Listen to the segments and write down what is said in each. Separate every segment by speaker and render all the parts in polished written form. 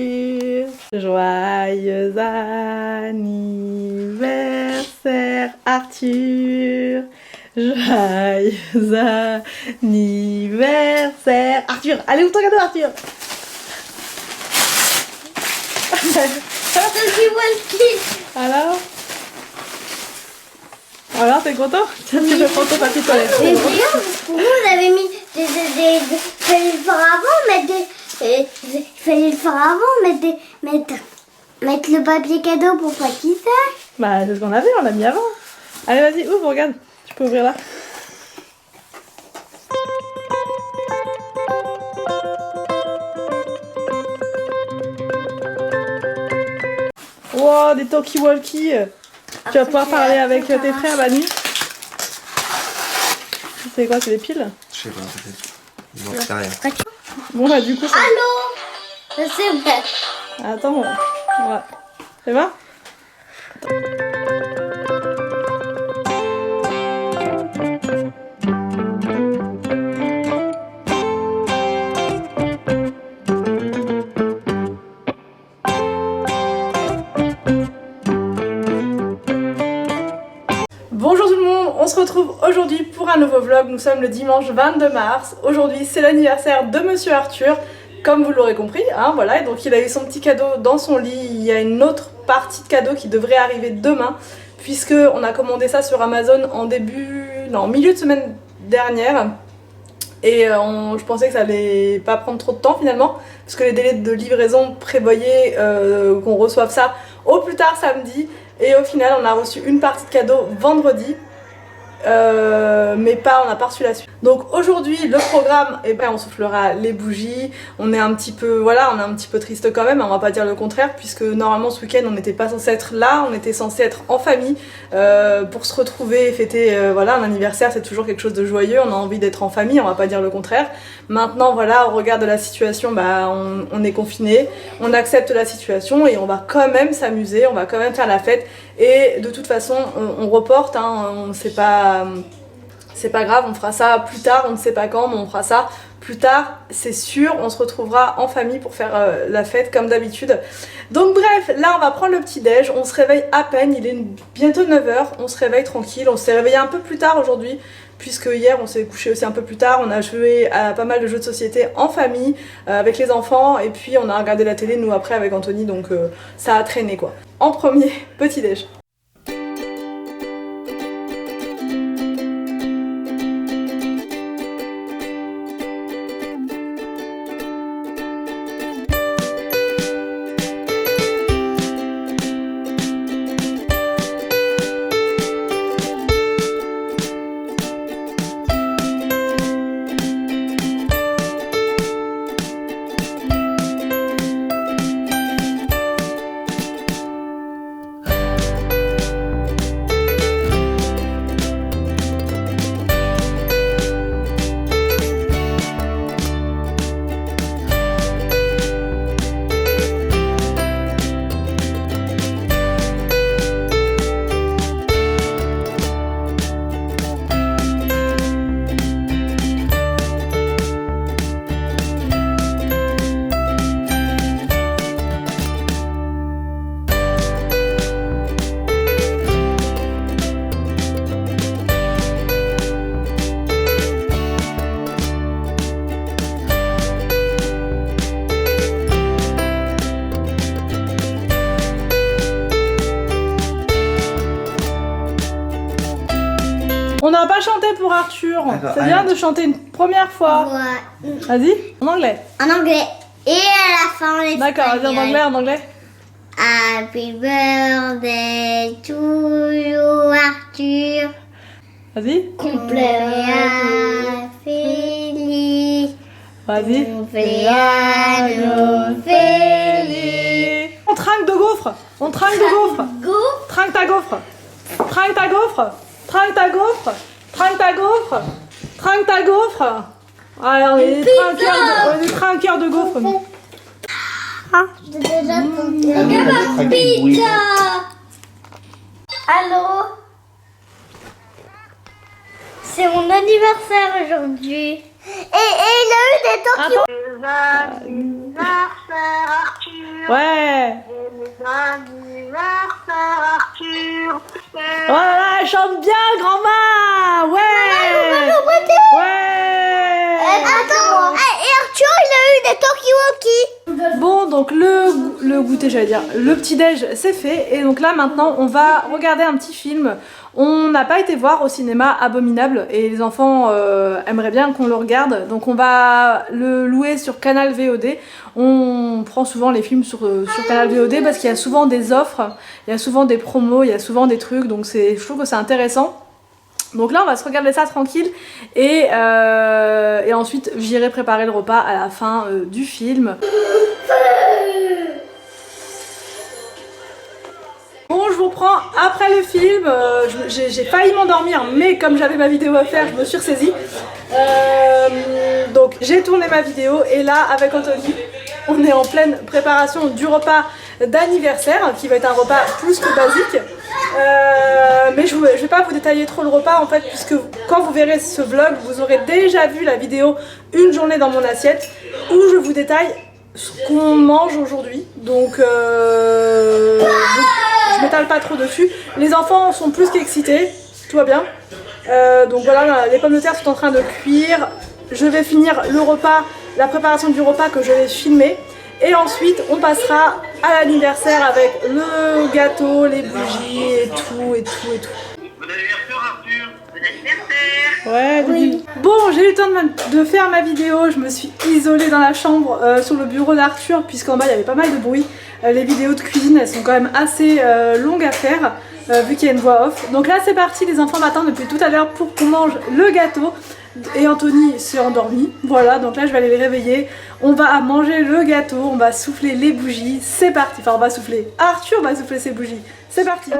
Speaker 1: Arthur. Joyeux anniversaire Arthur. Joyeux anniversaire Arthur. Allez, ouvre ton cadeau Arthur. Alors, t'es content? Tiens, tu veux prendre ton papier toilette.
Speaker 2: Mais regarde, pour nous, on avait mis il fallait le faire avant, mettre le papier cadeau pour pas qu'il sache.
Speaker 1: Bah, c'est ce qu'on avait, on l'a mis avant. Allez, vas-y, ouvre, regarde. Tu peux ouvrir là. Wow, des talkie-walkie. Tu vas pouvoir parler avec tes frères la nuit. C'est quoi, c'est des piles?
Speaker 3: Je sais pas, peut-être. Non, c'est rien.
Speaker 1: Bon, bah, du coup, ça...
Speaker 2: Allô? C'est vrai.
Speaker 1: Attends, bon. Voilà. C'est bon? Bonjour tout le monde, on se retrouve aujourd'hui pour un nouveau vlog. Nous sommes le dimanche 22 mars. Aujourd'hui c'est l'anniversaire de Monsieur Arthur, comme vous l'aurez compris, hein, voilà. Et donc il a eu son petit cadeau dans son lit. Il y a une autre partie de cadeau qui devrait arriver demain, puisque on a commandé ça sur Amazon en milieu de semaine dernière. Et je pensais que ça allait pas prendre trop de temps finalement, parce que les délais de livraison prévoyaient qu'on reçoive ça au plus tard samedi. Et au final on a reçu une partie de cadeau vendredi, mais on n'a pas reçu la suite. Donc aujourd'hui le programme, on soufflera les bougies. On est un petit peu, voilà, on est un petit peu triste quand même, on va pas dire le contraire, puisque normalement ce week-end on n'était pas censé être là, on était censé être en famille pour se retrouver et fêter, voilà, un anniversaire c'est toujours quelque chose de joyeux, on a envie d'être en famille, on va pas dire le contraire. Maintenant voilà, au regard de la situation, on est confiné, on accepte la situation et on va quand même s'amuser, on va quand même faire la fête. Et de toute façon on reporte, hein, c'est pas grave, on fera ça plus tard, on ne sait pas quand, mais on fera ça plus tard, c'est sûr. On se retrouvera en famille pour faire la fête comme d'habitude. Donc bref, là on va prendre le petit déj, on se réveille à peine, il est bientôt 9 h, on se réveille tranquille. On s'est réveillé un peu plus tard aujourd'hui, puisque hier on s'est couché aussi un peu plus tard. On a joué à pas mal de jeux de société en famille, avec les enfants, et puis on a regardé la télé nous après avec Anthony, donc ça a traîné quoi. En premier, petit déj. On n'a pas chanté pour Arthur. C'est bien de chanter une première fois.
Speaker 2: Ouais.
Speaker 1: Vas-y, en anglais.
Speaker 2: En anglais. Et à la fin en espagnol.
Speaker 1: D'accord, vas-y en anglais.
Speaker 2: Happy birthday to you, Arthur.
Speaker 1: Vas-y.
Speaker 2: Cumpleaños feliz.
Speaker 1: Vas-y.
Speaker 2: Cumpleaños feliz.
Speaker 1: On trinque de gaufres. On trinque de gaufres.
Speaker 2: Go.
Speaker 1: Trinque ta gaufre. Trinque ta gaufre. Trinque ta gaufre. Trinque ta gaufre. Trinque ta gaufre. Alors, on est des trinqueurs de gaufres.
Speaker 2: J'ai déjà compté. Regarde ma pizza. Allô? C'est mon anniversaire aujourd'hui. Et il a eu des talkies.
Speaker 4: Anniversaire Arthur.
Speaker 1: Ouais.
Speaker 2: Arthur.
Speaker 1: Oh là là, elle chante bien, grand-mère. Ouais. Ouais.
Speaker 2: Attends, et Arthur, il a eu des talkie-walkie.
Speaker 1: Bon, donc le goûter, j'allais dire, le petit-déj, c'est fait. Et donc là, maintenant, on va regarder un petit film. On n'a pas été voir au cinéma Abominable et les enfants aimeraient bien qu'on le regarde. Donc on va le louer sur Canal VOD. On prend souvent les films sur Canal VOD parce qu'il y a souvent des offres, il y a souvent des promos, il y a souvent des trucs. Donc je trouve que c'est intéressant. Donc là on va se regarder ça tranquille et ensuite j'irai préparer le repas à la fin du film. Bon, je vous reprends après le film. J'ai failli m'endormir, mais comme j'avais ma vidéo à faire, je me suis ressaisie. Donc j'ai tourné ma vidéo et là avec Anthony, on est en pleine préparation du repas d'anniversaire qui va être un repas plus que basique. Mais je vais pas vous détailler trop le repas en fait, puisque quand vous verrez ce vlog, vous aurez déjà vu la vidéo Une journée dans mon assiette où je vous détaille ce qu'on mange aujourd'hui. Donc je m'étale pas trop dessus. Les enfants sont plus qu'excités, tout va bien. Donc voilà, les pommes de terre sont en train de cuire. Je vais finir le repas, la préparation du repas que je vais filmer. Et ensuite, on passera à l'anniversaire avec le gâteau, les bougies et tout.
Speaker 4: Bon anniversaire Arthur, bon anniversaire.
Speaker 1: Ouais, oui. Bon, j'ai eu le temps de faire ma vidéo. Je me suis isolée dans la chambre sur le bureau d'Arthur, puisqu'en bas il y avait pas mal de bruit. Les vidéos de cuisine, elles sont quand même assez longues à faire, vu qu'il y a une voix off. Donc là c'est parti, les enfants m'attendent depuis tout à l'heure pour qu'on mange le gâteau. Et Anthony s'est endormi. Voilà, donc là je vais aller les réveiller. On va manger le gâteau, on va souffler les bougies. C'est parti. Enfin on va souffler. Arthur va souffler ses bougies. C'est parti.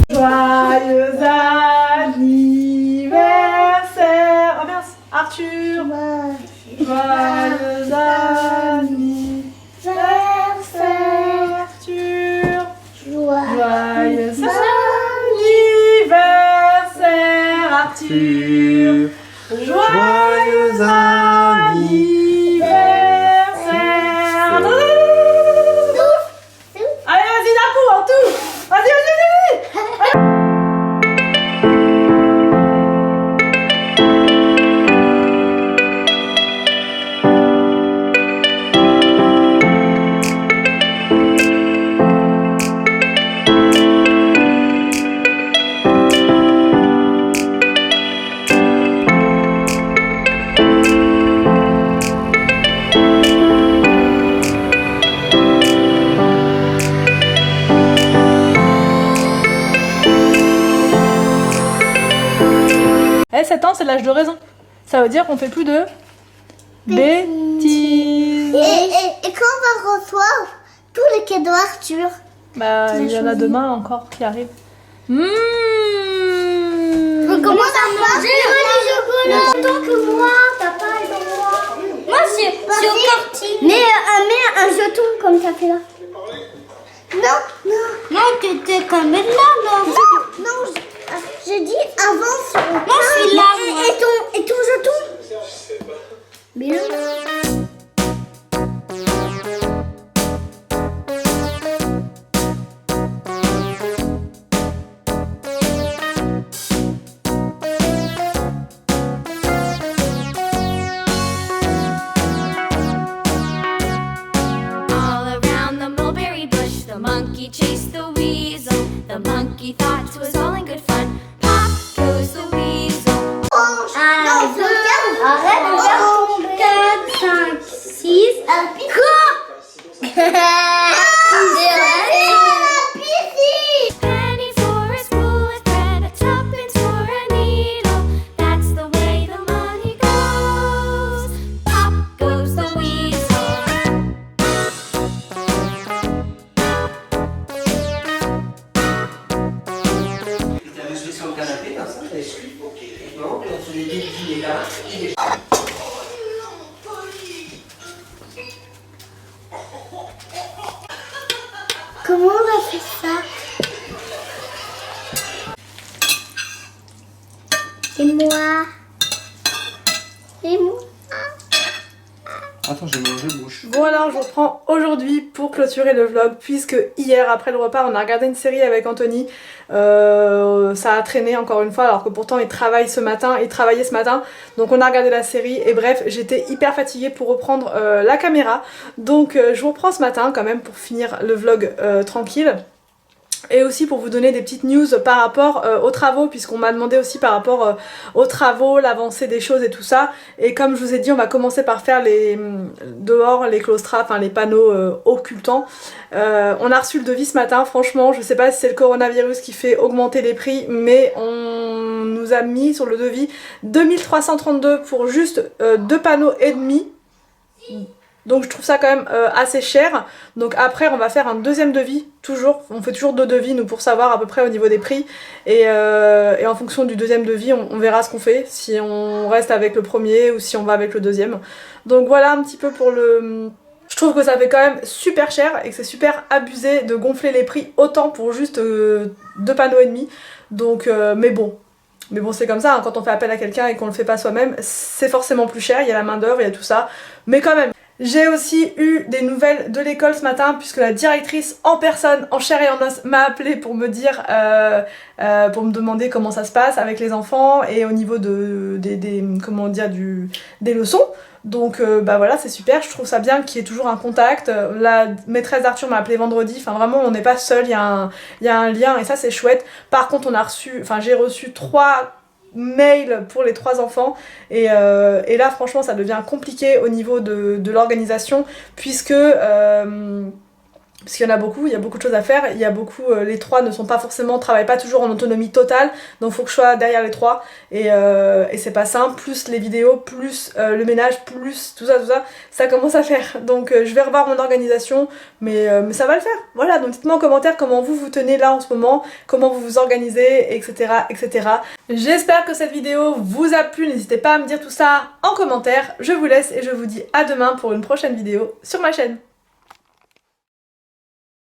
Speaker 1: Joyeux anniversaire. Oh mince, Arthur. Joyeux anniversaire, Arthur. Joyeux anniversaire, Arthur. Joyeux anniversaire. Allez, vas-y d'un coup, en tout. Vas-y, vas-y, vas-y. Eh, 7 ans, c'est l'âge de raison. Ça veut dire qu'on fait plus de bêtises.
Speaker 2: Et quand on va recevoir tous les cadeaux Arthur?
Speaker 1: Bah, il y en a demain encore qui arrivent.
Speaker 2: Comment ça marche? J'ai du chocolat. Tant que moi, papa et moi. Moi, c'est au quartier. Mais un jeton comme ça fait là. Non. Non, t'étais comme là, non. Non, j'ai dit avant sur le moi, je suis là. Et ton jeton? Mais là.
Speaker 5: The monkey chased the weasel. The monkey thought it was all in good fun. Pop goes the weasel.
Speaker 2: 4, 5, 6. Quoi? Comment on a fait ça? C'est moi. C'est moi.
Speaker 3: Attends, j'ai mangé bouche.
Speaker 1: Bon alors je reprends aujourd'hui pour clôturer le vlog puisque hier après le repas on a regardé une série avec Anthony. Ça a traîné encore une fois alors que pourtant il travaillait ce matin. Donc on a regardé la série et bref j'étais hyper fatiguée pour reprendre la caméra. Donc je vous reprends ce matin quand même pour finir le vlog tranquille. Et aussi pour vous donner des petites news par rapport aux travaux, puisqu'on m'a demandé aussi par rapport aux travaux, l'avancée des choses et tout ça. Et comme je vous ai dit, on va commencer par faire dehors les claustras, enfin les panneaux occultants. On a reçu le devis ce matin, franchement, je sais pas si c'est le coronavirus qui fait augmenter les prix, mais on nous a mis sur le devis 2332 pour juste 2 panneaux et demi. Donc je trouve ça quand même assez cher. Donc après on va faire un deuxième devis, toujours. On fait toujours 2 devis nous pour savoir à peu près au niveau des prix. Et en fonction du deuxième devis on verra ce qu'on fait. Si on reste avec le premier ou si on va avec le deuxième. Donc voilà un petit peu pour le... Je trouve que ça fait quand même super cher et que c'est super abusé de gonfler les prix autant pour juste 2 panneaux et demi. Donc mais bon c'est comme ça, hein, quand on fait appel à quelqu'un et qu'on le fait pas soi-même, c'est forcément plus cher, il y a la main d'œuvre, il y a tout ça. Mais quand même. J'ai aussi eu des nouvelles de l'école ce matin puisque la directrice en personne, en chair et en os, m'a appelé pour me dire, pour me demander comment ça se passe avec les enfants et au niveau des leçons. Donc bah voilà, c'est super, je trouve ça bien qu'il y ait toujours un contact. La maîtresse d'Arthur m'a appelé vendredi, enfin vraiment on n'est pas seul, il y a un lien et ça c'est chouette. Par contre j'ai reçu 3 mail pour les 3 enfants et là franchement ça devient compliqué au niveau de l'organisation puisque parce qu'il y en a beaucoup, il y a beaucoup de choses à faire, il y a beaucoup, les 3 travaillent pas toujours en autonomie totale, donc faut que je sois derrière les 3 et c'est pas simple, plus les vidéos, plus le ménage, plus tout ça commence à faire. Donc je vais revoir mon organisation, mais ça va le faire. Voilà, donc dites-moi en commentaire comment vous tenez là en ce moment, comment vous vous organisez, etc. etc. J'espère que cette vidéo vous a plu, n'hésitez pas à me dire tout ça en commentaire. Je vous laisse et je vous dis à demain pour une prochaine vidéo sur ma chaîne.